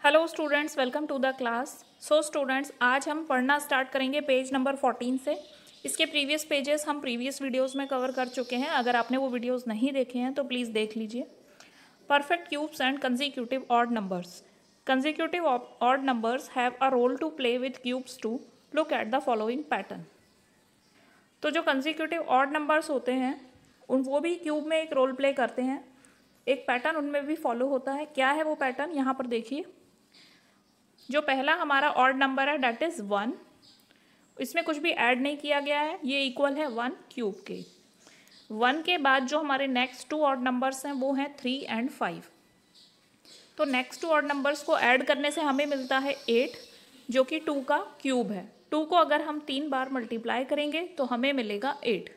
Hello students, welcome to the class. So students, आज हम पढ़ना स्टार्ट करेंगे पेज नंबर 14 से। इसके प्रीवियस पेजेस हम प्रीवियस वीडियोस में कवर कर चुके हैं। अगर आपने वो वीडियोस नहीं देखे हैं तो प्लीज़ देख लीजिए। Perfect cubes and consecutive odd numbers. Consecutive odd numbers have a role to play with cubes to look at the following pattern. तो जो कंसेक्यूटिव ऑड नंबर्स होते हैं वो भी क्यूब में एक रोल प्ले करते हैं। एक पैटर्न उनमें भी फॉलो होता है। क्या है वो पैटर्न, यहाँ पर देखिए। जो पहला हमारा ऑड नंबर है डेट इज़ 1। इसमें कुछ भी ऐड नहीं किया गया है, ये इक्वल है 1 क्यूब के। 1 के बाद जो हमारे नेक्स्ट टू ऑड नंबर्स हैं वो हैं 3 एंड 5। तो नेक्स्ट टू ऑड नंबर्स को ऐड करने से हमें मिलता है 8, जो कि 2 का क्यूब है। 2 को अगर हम 3 बार मल्टीप्लाई करेंगे तो हमें मिलेगा 8।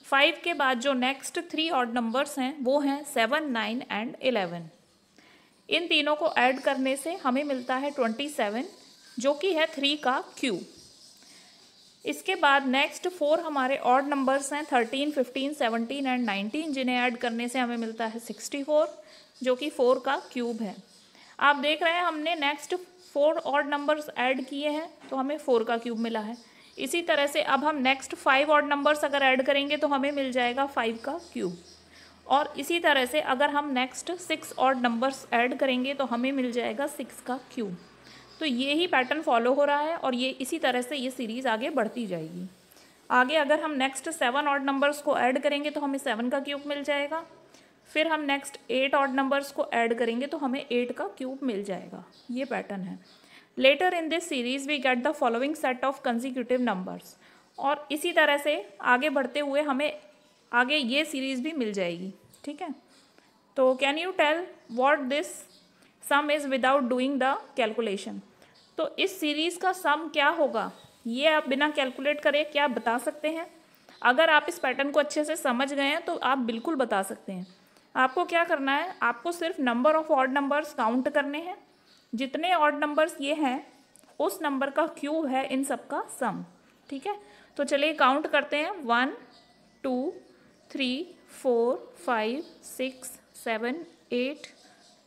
5 के बाद जो नेक्स्ट 3 ऑड नंबर्स हैं वो हैं 7, 9 एंड 11। इन तीनों को ऐड करने से हमें मिलता है 27, जो कि है 3 का क्यूब। इसके बाद नेक्स्ट 4 हमारे ऑड नंबर्स हैं 13, 15, 17 एंड 19, जिन्हें ऐड करने से हमें मिलता है 64, जो कि 4 का क्यूब है। आप देख रहे हैं हमने नेक्स्ट 4 ऑड नंबर्स ऐड किए हैं तो हमें 4 का क्यूब मिला है। इसी तरह से अब हम नेक्स्ट 5 ऑड नंबर्स अगर ऐड करेंगे तो हमें मिल जाएगा 5 का क्यूब। और इसी तरह से अगर हम नेक्स्ट 6 ऑड नंबर्स ऐड करेंगे तो हमें मिल जाएगा 6 का क्यूब। तो ये ही पैटर्न फॉलो हो रहा है और ये इसी तरह से ये सीरीज़ आगे बढ़ती जाएगी। आगे अगर हम नेक्स्ट 7 ऑड नंबर्स को ऐड करेंगे तो हमें 7 का क्यूब मिल जाएगा। फिर हम नेक्स्ट 8 ऑड नंबर्स को ऐड करेंगे तो हमें 8 का क्यूब मिल जाएगा। ये पैटर्न है। Later in this series we get the following set of consecutive numbers. और इसी तरह से आगे बढ़ते हुए हमें आगे ये सीरीज़ भी मिल जाएगी। ठीक है, तो can you tell what this sum is without doing the calculation. तो इस सीरीज़ का सम क्या होगा, ये आप बिना कैलकुलेट करे क्या बता सकते हैं? अगर आप इस पैटर्न को अच्छे से समझ गए हैं तो आप बिल्कुल बता सकते हैं। आपको क्या करना है, आपको सिर्फ number of odd numbers count करने हैं। जितने ऑड नंबर्स ये हैं उस नंबर का क्यूब है इन सब का सम। ठीक है, तो चलिए काउंट करते हैं। 1, 2, 3, 4, 5, 6, 7, 8,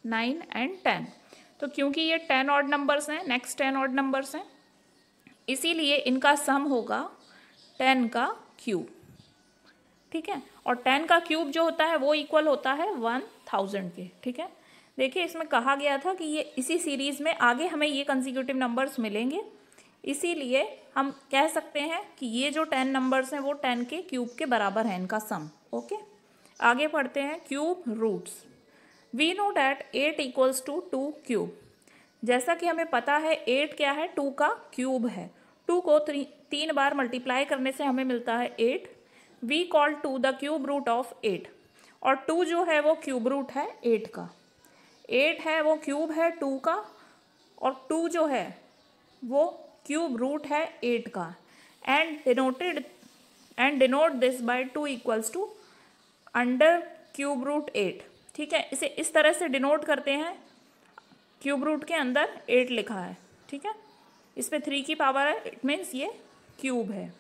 9 एंड 10। तो क्योंकि ये 10 ऑड नंबर्स हैं, नेक्स्ट 10 ऑड नंबर्स हैं, इसीलिए इनका सम होगा 10 का क्यूब। ठीक है, और 10 का क्यूब जो होता है वो इक्वल होता है 1000 के। ठीक है, देखिए इसमें कहा गया था कि ये इसी सीरीज़ में आगे हमें ये कंसेक्यूटिव नंबर्स मिलेंगे, इसीलिए हम कह सकते हैं कि ये जो 10 नंबर्स हैं वो 10 के क्यूब के बराबर है इनका सम। ओके, आगे पढ़ते हैं। Cube roots. We know that 8 equals to 2 cube. जैसा कि हमें पता है 8 क्या है, 2 का क्यूब है। 2 को 3 बार मल्टीप्लाई करने से हमें मिलता है 8। We call 2 the cube root of 8। और 2 जो है वो क्यूब रूट है 8 का। 8 है वो क्यूब है 2 का, और 2 जो है वो क्यूब रूट है 8 का। And denote this by 2 equals to under cube root 8। ठीक है, इसे इस तरह से डिनोट करते हैं। क्यूब रूट के अंदर 8 लिखा है। ठीक है, इस पर 3 की पावर है, इट मीन्स ये क्यूब है।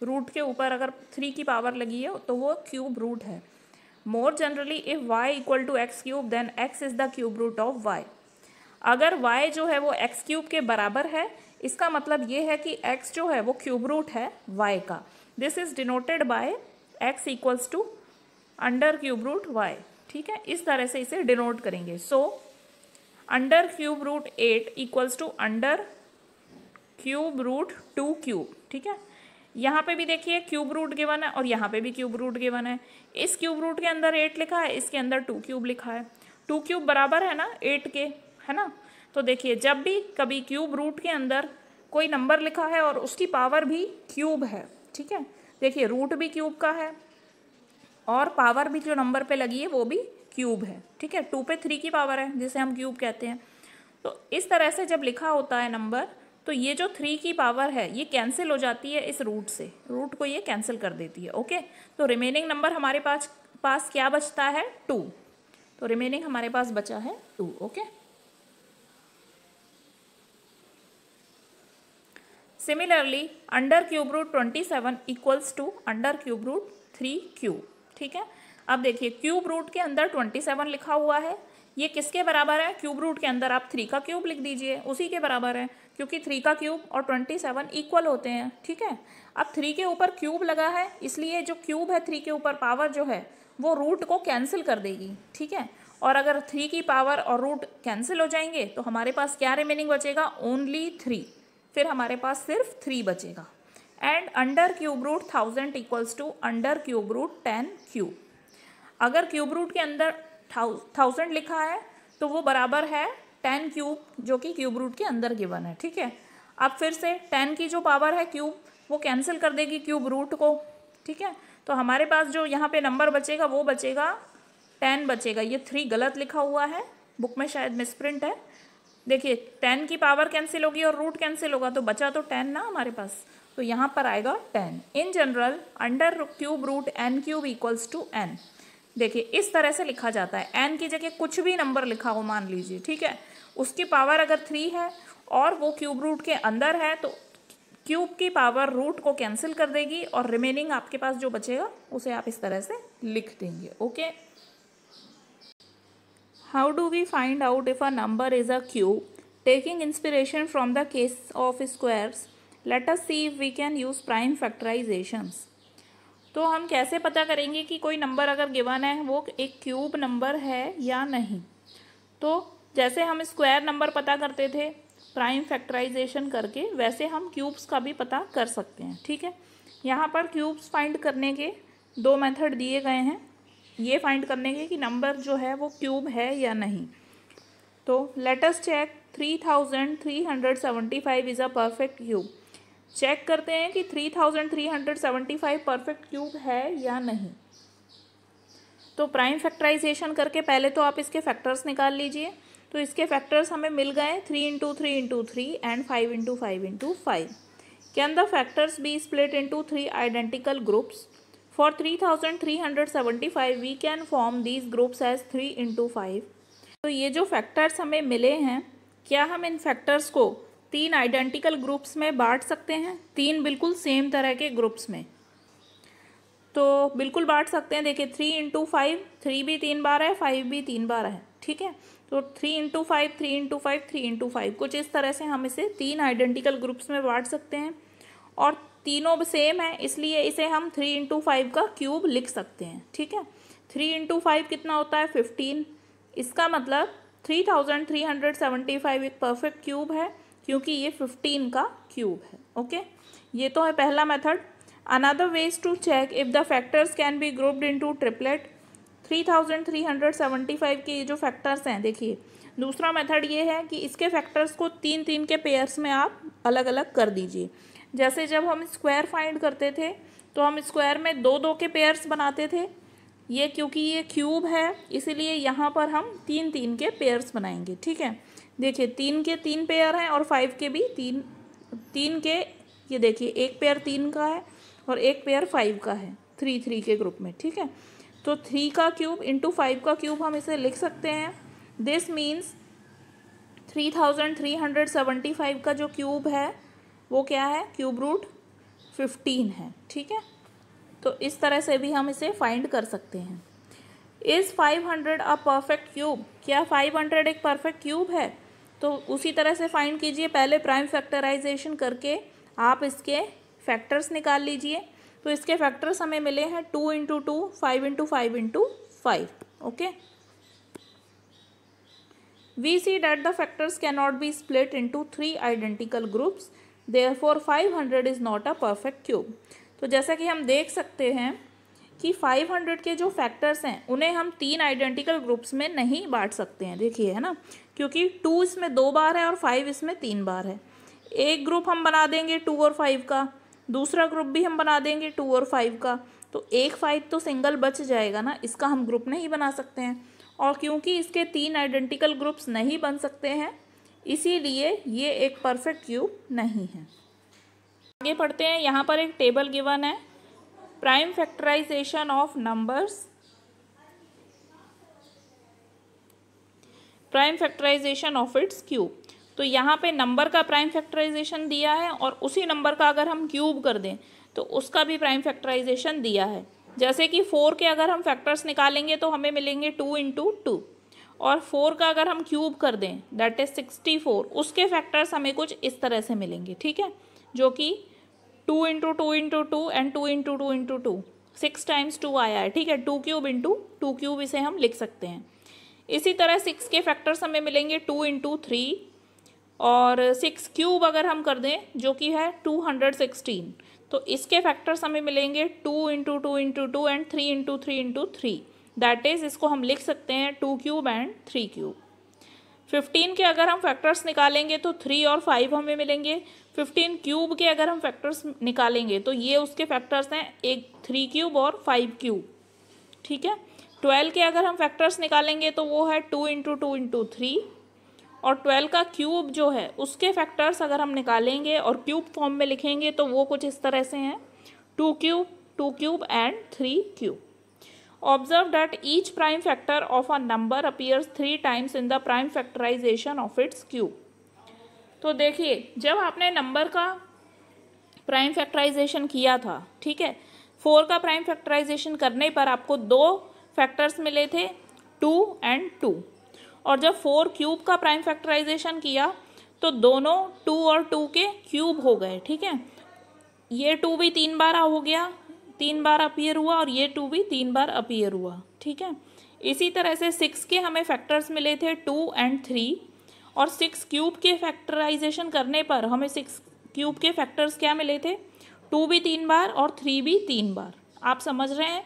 रूट के ऊपर अगर 3 की पावर लगी है तो वो क्यूब रूट है। More generally if y equal to X cube then x is the cube root of y। अगर y जो है वो x क्यूब के बराबर है, इसका मतलब ये है कि x जो है वो क्यूब रूट है y का। This is denoted by x equals to under cube root y। ठीक है, इस तरह से इसे डिनोट करेंगे। So under cube root 8 equals to under cube root 2 cube. ठीक है, यहाँ पे भी देखिए क्यूब रूट गिवन है और यहाँ पे भी क्यूब रूट गिवन है। इस क्यूब रूट के अंदर 8 लिखा है, इसके अंदर 2 क्यूब लिखा है। 2 क्यूब बराबर है ना 8 के, है ना। तो देखिए जब भी कभी क्यूब रूट के अंदर कोई नंबर लिखा है और उसकी पावर भी क्यूब है, ठीक है, देखिए रूट भी क्यूब का है और पावर भी जो नंबर पे लगी है वो भी क्यूब है। ठीक है, 2 पे 3 की पावर है जिसे हम क्यूब कहते हैं। तो इस तरह से जब लिखा होता है नंबर, तो ये जो 3 की पावर है ये कैंसिल हो जाती है इस रूट से, रूट को ये कैंसिल कर देती है। ओके, तो रिमेनिंग नंबर हमारे पास क्या बचता है, 2। तो रिमेनिंग हमारे पास बचा है 2। Okay, similarly under cube root 27 equals to under cube root 3 cube. ठीक है, अब देखिए क्यूब रूट के अंदर 27 लिखा हुआ है, ये किसके बराबर है? क्यूब रूट के अंदर आप 3 का क्यूब लिख दीजिए, उसी के बराबर है, क्योंकि 3 का क्यूब और 27 इक्वल होते हैं। ठीक है, अब 3 के ऊपर क्यूब लगा है, इसलिए जो क्यूब है 3 के ऊपर पावर जो है वो रूट को कैंसिल कर देगी। ठीक है, और अगर 3 की पावर और रूट कैंसिल हो जाएंगे तो हमारे पास क्या रिमेनिंग बचेगा? ओनली 3। फिर हमारे पास सिर्फ 3 बचेगा। And under cube root 1000 equals to under cube root 10 cube. अगर क्यूब रूट के अंदर 1000 लिखा है तो वो बराबर है 10 क्यूब, जो कि क्यूब रूट के अंदर गिवन है। ठीक है, अब फिर से 10 की जो पावर है क्यूब वो कैंसिल कर देगी क्यूब रूट को। ठीक है, तो हमारे पास जो यहाँ पे नंबर बचेगा वो बचेगा 10 बचेगा। ये 3 गलत लिखा हुआ है, बुक में शायद मिसप्रिंट है। देखिए 10 की पावर कैंसिल होगी और रूट कैंसिल होगा, तो बचा तो 10 ना हमारे पास, तो यहाँ पर आएगा 10। In general under cube root n cube equals to n। देखिए इस तरह से लिखा जाता है, n की जगह कुछ भी नंबर लिखा हो मान लीजिए। ठीक है, उसकी पावर अगर 3 है और वो क्यूब रूट के अंदर है तो क्यूब की पावर रूट को कैंसिल कर देगी और रिमेनिंग आपके पास जो बचेगा उसे आप इस तरह से लिख देंगे। Okay, how do we find out if a number is a cube? Taking inspiration from the case of squares, let us see if we can use prime factorisations. तो हम कैसे पता करेंगे कि कोई नंबर अगर गिवन है वो एक क्यूब नंबर है या नहीं? तो जैसे हम स्क्वायर नंबर पता करते थे प्राइम फैक्टराइजेशन करके, वैसे हम क्यूब्स का भी पता कर सकते हैं। ठीक है, यहाँ पर क्यूब्स फाइंड करने के 2 मेथड दिए गए हैं, ये फाइंड करने के कि नंबर जो है वो क्यूब है या नहीं। तो let us check 3375 is a perfect cube. Check करते हैं कि 3375 परफेक्ट क्यूब है या नहीं। तो प्राइम फैक्टराइजेशन करके पहले तो आप इसके फैक्टर्स निकाल लीजिए। तो इसके फैक्टर्स हमें मिल गए 3 × 3 × 3 and 5 × 5 × 5। Can the factors be split into 3 identical groups? For 3375 we can form these groups as 3 × 5। तो ये जो फैक्टर्स हमें मिले हैं, क्या हम इन फैक्टर्स को 3 आइडेंटिकल ग्रुप्स में बांट सकते हैं? 3 बिल्कुल सेम तरह के ग्रुप्स में तो बिल्कुल बांट सकते हैं। देखिए 3 × 5, 3 भी 3 बार है, 5 भी 3 बार है। ठीक है, तो 3 × 5, 3 × 5, 3 × 5, कुछ इस तरह से हम इसे 3 आइडेंटिकल ग्रुप्स में बांट सकते हैं। और तीनों सेम है इसलिए इसे हम 3 × 5 का क्यूब लिख सकते हैं। ठीक है, 3 × 5 कितना होता है? 15। इसका मतलब 3375 एक परफेक्ट क्यूब है क्योंकि ये 15 का क्यूब है। ओके, ये तो है पहला method. Another ways to check if the factors can be grouped into triplet. 3375 के ये जो फैक्टर्स हैं, देखिए दूसरा मेथड ये है कि इसके फैक्टर्स को 3-3 के पेयर्स में आप अलग अलग कर दीजिए। जैसे जब हम स्क्वायर फाइंड करते थे तो हम स्क्वायर में 2-2 के पेयर्स बनाते थे। ये क्योंकि ये क्यूब है इसीलिए यहाँ पर हम 3-3 के पेयर्स बनाएंगे। ठीक है, देखिए 3 के 3 पेयर हैं और 5 के भी 3 के, ये देखिए एक पेयर 3 का है और एक पेयर 5 का है, 3-3 के ग्रुप में। ठीक है, तो 3 का क्यूब इंटू 5 का क्यूब हम इसे लिख सकते हैं। दिस मीन्स 3375 का जो क्यूब है वो क्या है? क्यूब रूट 15 है। ठीक है, तो इस तरह से भी हम इसे फाइंड कर सकते हैं। Is 500 a perfect cube? क्या 500 एक परफेक्ट क्यूब है? तो उसी तरह से फाइंड कीजिए, पहले प्राइम फैक्टराइजेशन करके आप इसके फैक्टर्स निकाल लीजिए। तो इसके फैक्टर्स हमें मिले हैं 2 × 2, 5 × 5 × 5। Okay, we see that the factors can not be split into 3 identical groups, therefore 500 is not a perfect cube. तो जैसा कि हम देख सकते हैं कि 500 के जो फैक्टर्स हैं उन्हें हम 3 आइडेंटिकल ग्रुप्स में नहीं बांट सकते हैं। देखिए है ना, क्योंकि 2 इसमें 2 बार है और 5 इसमें 3 बार है। एक ग्रुप हम बना देंगे 2 और 5 का, दूसरा ग्रुप भी हम बना देंगे 2 और 5 का, तो एक 5 तो सिंगल बच जाएगा ना, इसका हम ग्रुप नहीं बना सकते हैं। और क्योंकि इसके 3 आइडेंटिकल ग्रुप्स नहीं बन सकते हैं इसीलिए ये एक परफेक्ट क्यूब नहीं है। आगे पढ़ते हैं, यहाँ पर एक टेबल गिवन है, prime factorisation of numbers, prime factorisation of its cube. तो यहाँ पे नंबर का प्राइम फैक्टराइजेशन दिया है और उसी नंबर का अगर हम क्यूब कर दें तो उसका भी प्राइम फैक्टराइजेशन दिया है। जैसे कि 4 के अगर हम फैक्टर्स निकालेंगे तो हमें मिलेंगे 2 × 2 और 4 का अगर हम क्यूब कर दें दैट इज 64, उसके फैक्टर्स हमें कुछ इस तरह से मिलेंगे, ठीक है, जो कि 2 into 2 into 2 and 2 into 2 into 2, 6 times 2 आया है, ठीक है, 2 क्यूब इंटू 2 क्यूब इसे हम लिख सकते हैं। इसी तरह 6 के फैक्टर्स हमें मिलेंगे 2 इंटू 3, और 6 क्यूब अगर हम कर दें जो कि है 216, तो इसके फैक्टर्स हमें मिलेंगे 2 into 2 into 2 and 3 into 3 into 3, that is इसको हम लिख सकते हैं 2 क्यूब एंड 3 क्यूब। 15 के अगर हम फैक्टर्स निकालेंगे तो 3 और 5 हमें मिलेंगे। 15 क्यूब के अगर हम फैक्टर्स निकालेंगे तो ये उसके फैक्टर्स हैं, एक 3 क्यूब और 5 क्यूब, ठीक है। 12 के अगर हम फैक्टर्स निकालेंगे तो वो है 2 इंटू 2 इंटू 3, और 12 का क्यूब जो है उसके फैक्टर्स अगर हम निकालेंगे और क्यूब फॉर्म में लिखेंगे तो वो कुछ इस तरह से हैं, 2 cube and 3 cube. Observe that each prime factor of a number appears 3 times in the prime factorization of its cube. तो देखिए जब आपने नंबर का प्राइम फैक्टराइजेशन किया था, ठीक है, 4 का प्राइम फैक्टराइजेशन करने पर आपको 2 फैक्टर्स मिले थे 2 एंड 2, और जब 4 क्यूब का प्राइम फैक्टराइजेशन किया तो दोनों 2 और 2 के क्यूब हो गए, ठीक है। ये 2 भी 3 बार हो गया, 3 बार अपीयर हुआ, और ये 2 भी 3 बार अपीयर हुआ, ठीक है। इसी तरह से 6 के हमें फैक्टर्स मिले थे 2 एंड 3, और 6 क्यूब के फैक्टराइजेशन करने पर हमें 6 क्यूब के फैक्टर्स क्या मिले थे, 2 भी 3 बार और 3 भी 3 बार। आप समझ रहे हैं,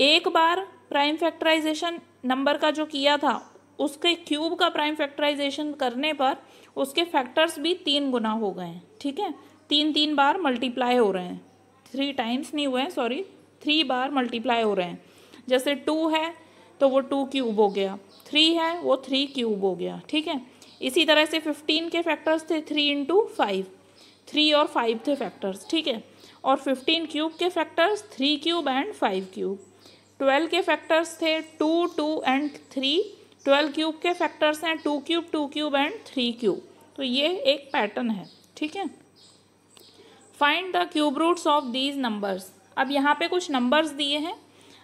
एक बार प्राइम फैक्टराइजेशन नंबर का जो किया था उसके क्यूब का प्राइम फैक्टराइजेशन करने पर उसके फैक्टर्स भी 3 गुना हो गए हैं, ठीक है, 3 बार मल्टीप्लाई हो रहे हैं, 3 टाइम्स नहीं हुए हैं, सॉरी, 3 बार मल्टीप्लाई हो रहे हैं। जैसे 2 है तो वो 2 क्यूब हो गया, 3 है वो 3 क्यूब हो गया, ठीक है। इसी तरह से 15 के फैक्टर्स थे 3 इंटू 5, 3 और 5 थे फैक्टर्स, ठीक है, और 15 क्यूब के फैक्टर्स 3 क्यूब एंड 5 क्यूब। 12 के फैक्टर्स थे 2 2 एंड 3, 12 क्यूब के फैक्टर्स हैं 2 क्यूब एंड 3 क्यूब। तो ये एक पैटर्न है, ठीक है। Find the cube roots of these numbers. अब यहाँ पे कुछ नंबर्स दिए हैं,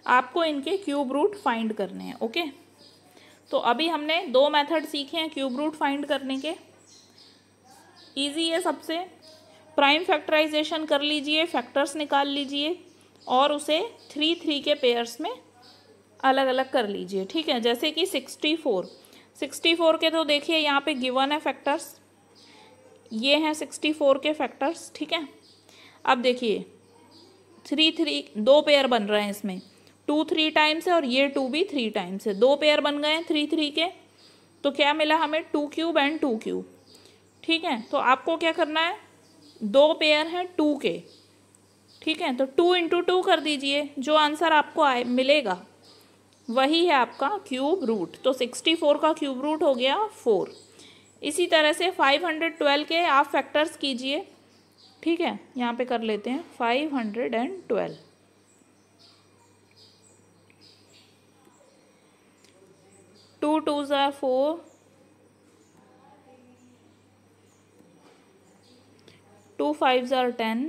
आपको इनके क्यूब रूट फाइंड करने हैं, ओके। तो अभी हमने 2 मेथड सीखे हैं क्यूब रूट फाइंड करने के। इजी है सबसे, प्राइम फैक्टराइजेशन कर लीजिए, फैक्टर्स निकाल लीजिए और उसे 3 के पेयर्स में अलग अलग कर लीजिए, ठीक है। जैसे कि 64 के तो देखिए यहाँ पे गिवन है फैक्टर्स, ये हैं 64 के फैक्टर्स, ठीक है। अब देखिए 3 2 पेयर बन रहे हैं इसमें, 2 3 टाइम्स है और ये 2 भी 3 टाइम्स है, 2 पेयर बन गए हैं 3 के। तो क्या मिला हमें 2 क्यूब एंड 2 क्यूब, ठीक है। तो आपको क्या करना है, 2 पेयर हैं 2 के, ठीक है, तो 2 इंटू 2 कर दीजिए, जो आंसर आपको मिलेगा वही है आपका क्यूब रूट। तो 64 का क्यूब रूट हो गया 4। इसी तरह से 512 के आप फैक्टर्स कीजिए, ठीक है, यहाँ पे कर लेते हैं 512। 2 2s are 4, 2 5s are 10,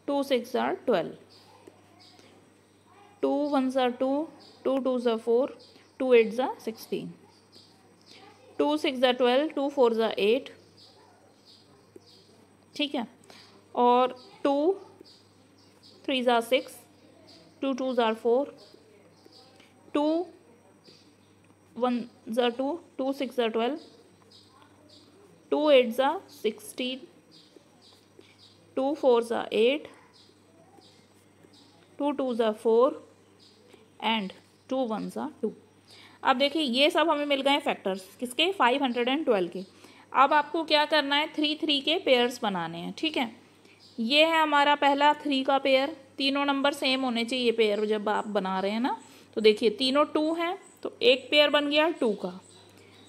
2 6s are 12, 2 1s are 2, 2 2s are 4, 2 8s are 16, 2 6s are 12, 2 4s are 8, ठीक है, और 2 3s are 6, 2 2s are 4, 2 1s are 2, 2 6s are 12, 2 8s are 16, 2 4s are 8, 2 2s are 4 and 2 1s are 2। अब देखिए ये सब हमें मिल गए factors किसके, 512 के। अब आपको क्या करना है, 3 के पेयर्स बनाने हैं, ठीक है। ये है हमारा पहला 3 का पेयर, तीनों नंबर सेम होने चाहिए पेयर जब आप बना रहे हैं ना। तो देखिए तीनों 2 हैं तो एक पेयर बन गया 2 का,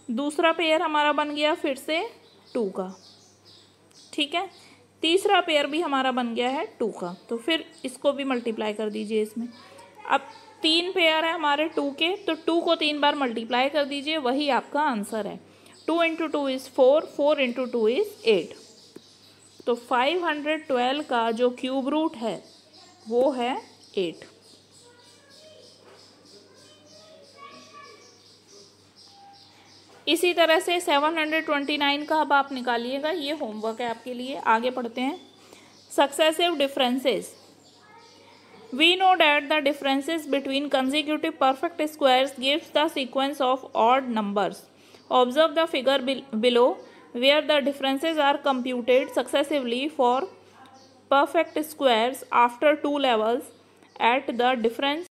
दूसरा पेयर हमारा बन गया फिर से 2 का, ठीक है, तीसरा पेयर भी हमारा बन गया है 2 का। तो फिर इसको भी मल्टीप्लाई कर दीजिए इसमें। अब 3 पेयर है हमारे 2 के, तो 2 को 3 बार मल्टीप्लाई कर दीजिए, वही आपका आंसर है। 2 इंटू 2 इज़ 4, 4 इंटू 2 इज़ 8। तो 512 का जो क्यूब रूट है वो है 8। इसी तरह से 729 का अब आप निकालिएगा, ये होमवर्क है आपके लिए। आगे पढ़ते हैं। Successive differences. We know that the differences between consecutive perfect squares gives the sequence of odd numbers. Observe the figure below where the differences are computed successively for perfect squares after two levels at the difference.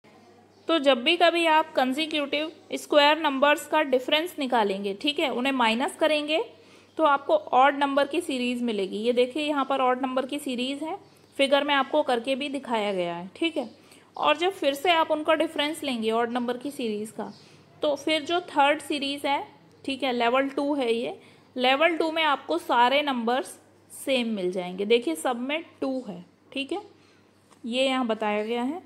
तो जब भी कभी आप consecutive square numbers का difference निकालेंगे, ठीक है, उन्हें माइनस करेंगे तो आपको ऑड नंबर की सीरीज़ मिलेगी। ये देखिए यहाँ पर ऑड नंबर की सीरीज़ है, फिगर में आपको करके भी दिखाया गया है, ठीक है। और जब फिर से आप उनका डिफरेंस लेंगे ऑड नंबर की सीरीज़ का, तो फिर जो थर्ड सीरीज़ है, ठीक है, लेवल 2 है ये, लेवल 2 में आपको सारे नंबर्स सेम मिल जाएंगे। देखिए सब में 2 है, ठीक है, ये यहाँ बताया गया है।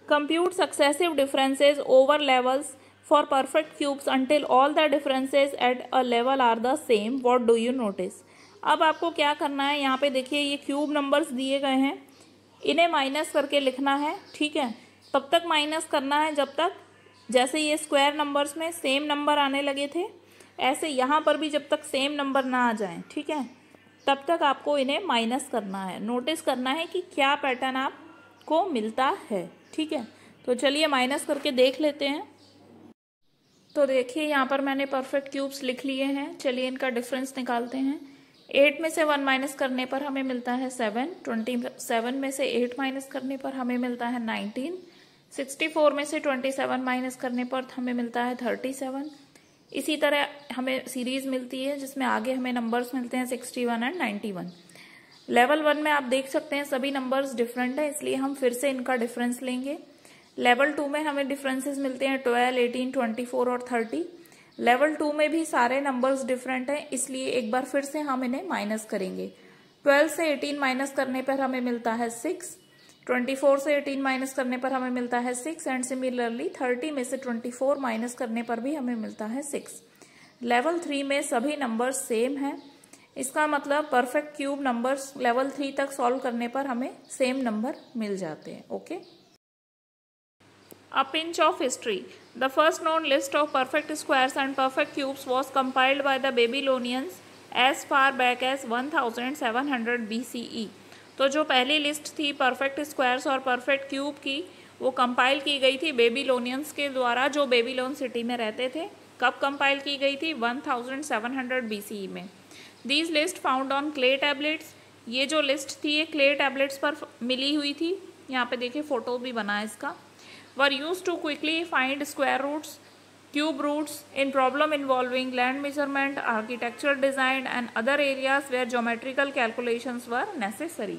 Compute successive differences over levels for perfect cubes until all the differences at a level are the same. What do you notice? अब आपको क्या करना है, यहाँ पे देखिए ये क्यूब नंबर्स दिए गए हैं, इन्हें माइनस करके लिखना है, ठीक है। तब तक माइनस करना है जब तक, जैसे ये स्क्वायर नंबर्स में सेम नंबर आने लगे थे, ऐसे यहाँ पर भी जब तक सेम नंबर ना आ जाए, ठीक है, तब तक आपको इन्हें माइनस करना है। नोटिस करना है कि क्या पैटर्न आपको मिलता है, ठीक है। तो चलिए माइनस करके देख लेते हैं। तो देखिए यहाँ पर मैंने परफेक्ट क्यूब्स लिख लिए हैं। चलिए इनका डिफरेंस निकालते हैं। 8 में से 1 माइनस करने पर हमें मिलता है 7, 27 में से 8 माइनस करने पर हमें मिलता है 19, 64 में से 27 माइनस करने पर हमें मिलता है 37। इसी तरह हमें सीरीज मिलती है जिसमें आगे हमें नंबर्स मिलते हैं 61 एंड 91। लेवल 1 में आप देख सकते हैं सभी नंबर्स डिफरेंट है, इसलिए हम फिर से इनका डिफरेंस लेंगे। लेवल 2 में हमें डिफरेंसेस मिलते हैं 12, 18, 24 और 30। लेवल 2 में भी सारे नंबर्स डिफरेंट हैं, इसलिए एक बार फिर से हम इन्हें माइनस करेंगे। 12 से 18 माइनस करने पर हमें मिलता है 6, 24 से 18 माइनस करने पर हमें मिलता है 6 एंड सिमिलरली 30 में से 24 माइनस करने पर भी हमें मिलता है 6। लेवल 3 में सभी नंबर्स सेम हैं, इसका मतलब परफेक्ट क्यूब नंबर्स लेवल 3 तक सॉल्व करने पर हमें सेम नंबर मिल जाते हैं। Okay. A pinch of history. The first known list of perfect squares and perfect cubes was compiled by the Babylonians as far back as 1700 BCE. तो जो पहली list थी परफेक्ट स्क्वायर्स और परफेक्ट क्यूब की, वो compile की गई थी बेबीलोनियंस के द्वारा, जो बेबीलोन सिटी में रहते थे। कब कंपाइल की गई थी? 1700 BCE में। These list found on clay tablets. ये जो लिस्ट थी ये क्ले टैबलेट्स पर मिली हुई थी। यहाँ पे देखिए फोटो भी बना है इसका। were used to quickly find square roots, cube roots in problem involving land measurement, architectural design and other areas where geometrical calculations were necessary.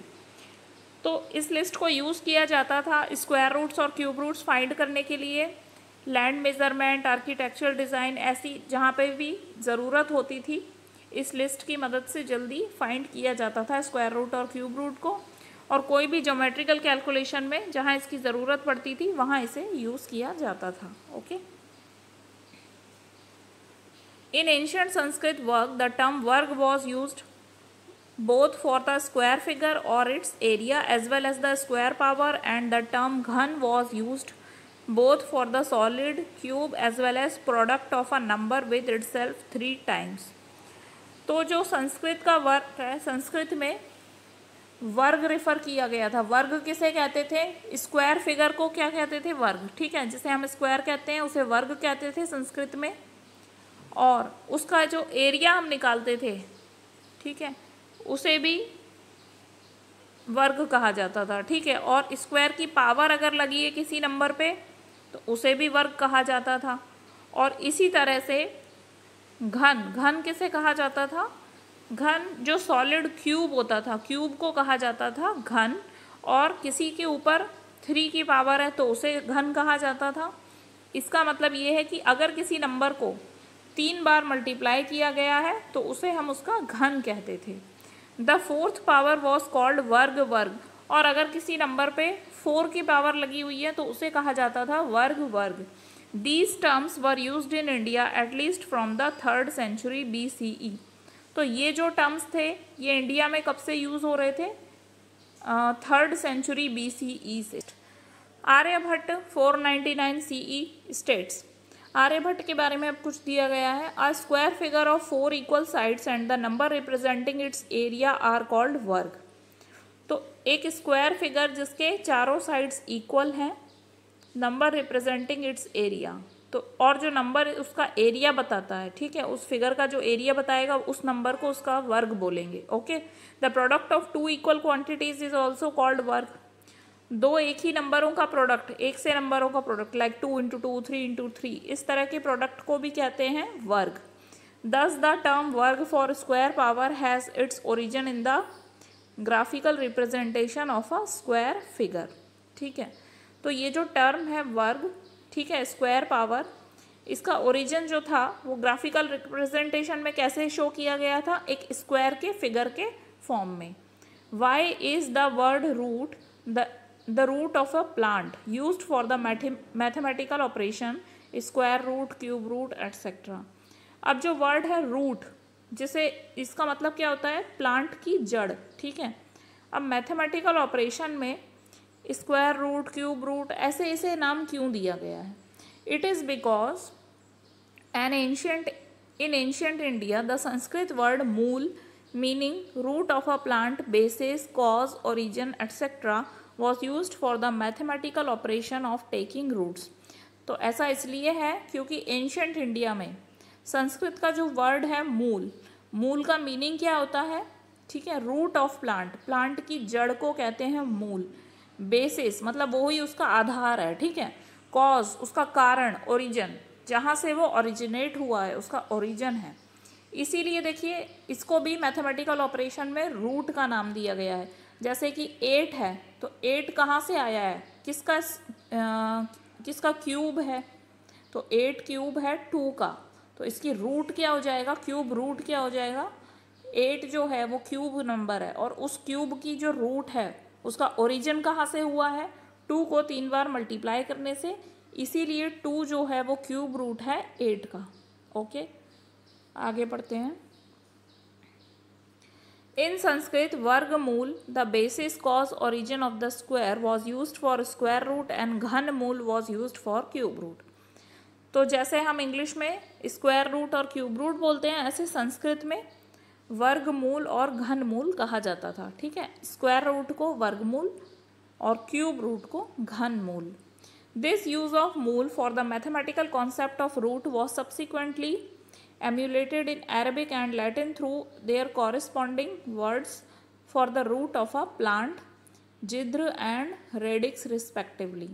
तो इस लिस्ट को यूज़ किया जाता था स्क्वायर रूट्स और क्यूब रूट्स फाइंड करने के लिए, लैंड मेजरमेंट, आर्किटेक्चरल डिज़ाइन, ऐसी जहाँ पे भी ज़रूरत होती थी इस लिस्ट की मदद से जल्दी फाइंड किया जाता था स्क्वायर रूट और क्यूब रूट को, और कोई भी ज्योमेट्रिकल कैलकुलेशन में जहाँ इसकी ज़रूरत पड़ती थी वहाँ इसे यूज़ किया जाता था। Okay. In ancient Sanskrit work the term varga was used both for the square figure or its area as well as the square power, and the term ghan was used both for the solid cube as well as product of a number with itself 3 times. तो जो संस्कृत का वर्ग है, संस्कृत में वर्ग refer किया गया था। वर्ग किसे कहते थे? स्क्वायर फिगर को क्या कहते थे? वर्ग, ठीक है। जिसे हम स्क्वायर कहते हैं उसे वर्ग कहते थे संस्कृत में, और उसका जो एरिया हम निकालते थे, ठीक है, उसे भी वर्ग कहा जाता था, ठीक है। और स्क्वायर की पावर अगर लगी है किसी नंबर पे तो उसे भी वर्ग कहा जाता था। और इसी तरह से घन, घन किसे कहा जाता था? घन जो सॉलिड क्यूब होता था, क्यूब को कहा जाता था घन, और किसी के ऊपर 3 की पावर है तो उसे घन कहा जाता था। इसका मतलब ये है कि अगर किसी नंबर को 3 बार मल्टीप्लाई किया गया है तो उसे हम उसका घन कहते थे। The 4th power was called वर्ग, वर्ग, और अगर किसी नंबर पे 4 की पावर लगी हुई है तो उसे कहा जाता था वर्ग, वर्ग। These terms were used in India at least from the 3rd century BCE। तो ये जो टर्म्स थे ये इंडिया में कब से यूज़ हो रहे थे? 3rd century BCE से। आर्यभट्ट 499 CE स्टेट्स आर्यभट्ट के बारे में अब कुछ दिया गया है। A square figure of 4 equal sides and the number representing its area are called वर्ग। तो एक स्क्वायर फिगर जिसके चारों साइड्स इक्वल हैं, नंबर रिप्रेजेंटिंग इट्स एरिया, तो और जो नंबर उसका एरिया बताता है, ठीक है, उस फिगर का जो एरिया बताएगा उस नंबर को उसका वर्ग बोलेंगे। Okay, the product of two equal quantities is also called वर्ग। दो एक ही नंबरों का प्रोडक्ट, एक से नंबरों का प्रोडक्ट, लाइक 2 × 2, 3 × 3, इस तरह के प्रोडक्ट को भी कहते हैं वर्ग। दस द टर्म वर्ग for square power has its origin in the graphical representation of a square figure. ठीक है, तो ये जो टर्म है वर्ग, ठीक है, स्क्वायर पावर, इसका ओरिजिन जो था वो ग्राफिकल रिप्रेजेंटेशन में कैसे शो किया गया था, एक स्क्वायर के फिगर के फॉर्म में। Why is the word root the root of a plant used for the mathematical operation square root, cube root, etcetera. अब जो वर्ड है रूट, जिसे इसका मतलब क्या होता है, प्लांट की जड़। ठीक है, अब मैथमेटिकल ऑपरेशन में स्क्वायर रूट, क्यूब रूट, ऐसे इसे नाम क्यों दिया गया है? It is because in ancient India the Sanskrit word मूल meaning root of a plant, basis, cause, origin, etc. was used for the mathematical operation of taking roots। तो ऐसा इसलिए है क्योंकि एंशंट इंडिया में संस्कृत का जो वर्ड है मूल, मूल का मीनिंग क्या होता है, ठीक है, रूट ऑफ प्लांट, प्लांट की जड़ को कहते हैं मूल। बेसिस मतलब वो ही उसका आधार है, ठीक है, कॉज उसका कारण, ओरिजिन जहाँ से वो ओरिजिनेट हुआ है उसका ओरिजिन है। इसीलिए देखिए इसको भी मैथमेटिकल ऑपरेशन में रूट का नाम दिया गया है। जैसे कि 8 है तो 8 कहाँ से आया है, किसका क्यूब है, तो 8 क्यूब है 2 का, तो इसकी रूट क्या हो जाएगा, क्यूब रूट क्या हो जाएगा, 8 जो है वो क्यूब नंबर है और उस क्यूब की जो रूट है उसका ओरिजिन कहाँ से हुआ है, 2 को 3 बार मल्टीप्लाई करने से, इसीलिए 2 जो है वो क्यूब रूट है 8 का। ओके, आगे पढ़ते हैं। In Sanskrit vargamool the basis, cause, origin of the square was used for square root and ghan mool was used for cube root. तो जैसे हम इंग्लिश में स्क्वायर रूट और क्यूब रूट बोलते हैं, ऐसे संस्कृत में वर्गमूल और घनमूल कहा जाता था। ठीक है, स्क्वायर रूट को वर्गमूल और क्यूब रूट को घनमूल। This use of mool for the mathematical concept of root was subsequently emulated in Arabic and Latin through their corresponding words for the root of a plant, jidr and radix respectively।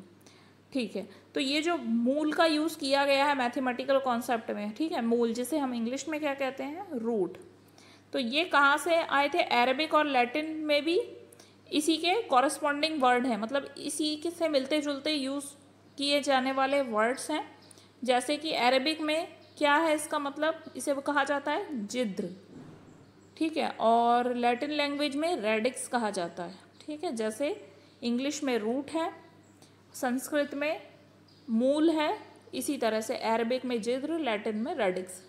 ठीक है, तो ये जो मूल का use किया गया है मैथमेटिकल कॉन्सेप्ट में, ठीक है, मूल जिसे हम इंग्लिश में क्या कहते हैं, रूट, तो ये कहाँ से आए थे, अरेबिक और लैटिन में भी इसी के कॉरस्पॉन्डिंग वर्ड हैं, मतलब इसी के से मिलते जुलते यूज़ किए जाने वाले वर्ड्स हैं। जैसे कि अरेबिक में क्या है इसका मतलब, इसे वो कहा जाता है जिद्र, ठीक है, और लैटिन लैंग्वेज में रेडिक्स कहा जाता है। ठीक है, जैसे इंग्लिश में रूट है, संस्कृत में मूल है, इसी तरह से अरेबिक में जिद्र, लैटिन में radix.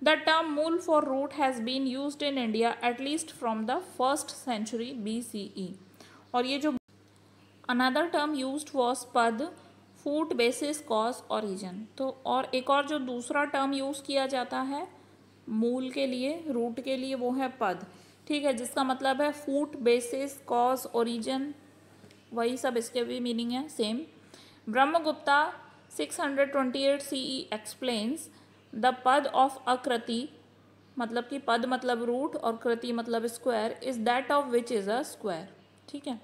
The term mool for root has been used in India at least from the 1st century BCE। और ये जो अनदर टर्म यूज्ड वॉज पद, फूट, बेसिस, कॉज, ओरिजिन। तो और एक और जो दूसरा टर्म यूज़ किया जाता है मूल के लिए, रूट के लिए, वो है पद। ठीक है, जिसका मतलब है फूट, बेसिस, कॉज, ओरिजिन, वही सब इसके भी मीनिंग है same. Brahmagupta 628 CE explains the पद ऑफ अकृति, मतलब कि पद मतलब रूट और कृति मतलब square, is that of which is a square. ठीक है,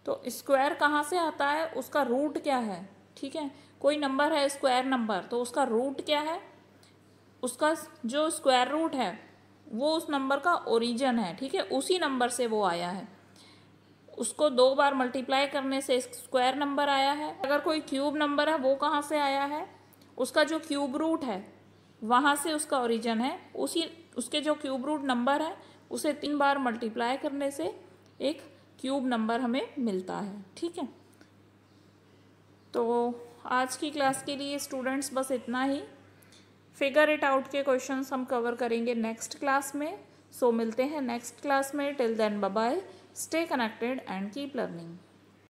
तो स्क्वायर कहाँ से आता है, उसका रूट क्या है। ठीक है, कोई नंबर है स्क्वायर नंबर, तो उसका रूट क्या है, उसका जो स्क्वायर रूट है वो उस नंबर का ओरिजिन है। ठीक है, उसी नंबर से वो आया है, उसको 2 बार मल्टीप्लाई करने से स्क्वायर नंबर आया है। अगर कोई क्यूब नंबर है वो कहाँ से आया है, उसका जो क्यूब रूट है वहाँ से उसका ओरिजिन है, उसके जो क्यूब रूट नंबर है उसे 3 बार मल्टीप्लाई करने से एक क्यूब नंबर हमें मिलता है। ठीक है, तो आज की क्लास के लिए स्टूडेंट्स बस इतना ही। फिगर इट आउट के क्वेश्चंस हम कवर करेंगे नेक्स्ट क्लास में। सो मिलते हैं नेक्स्ट क्लास में। Till then bye bye, stay connected and keep learning.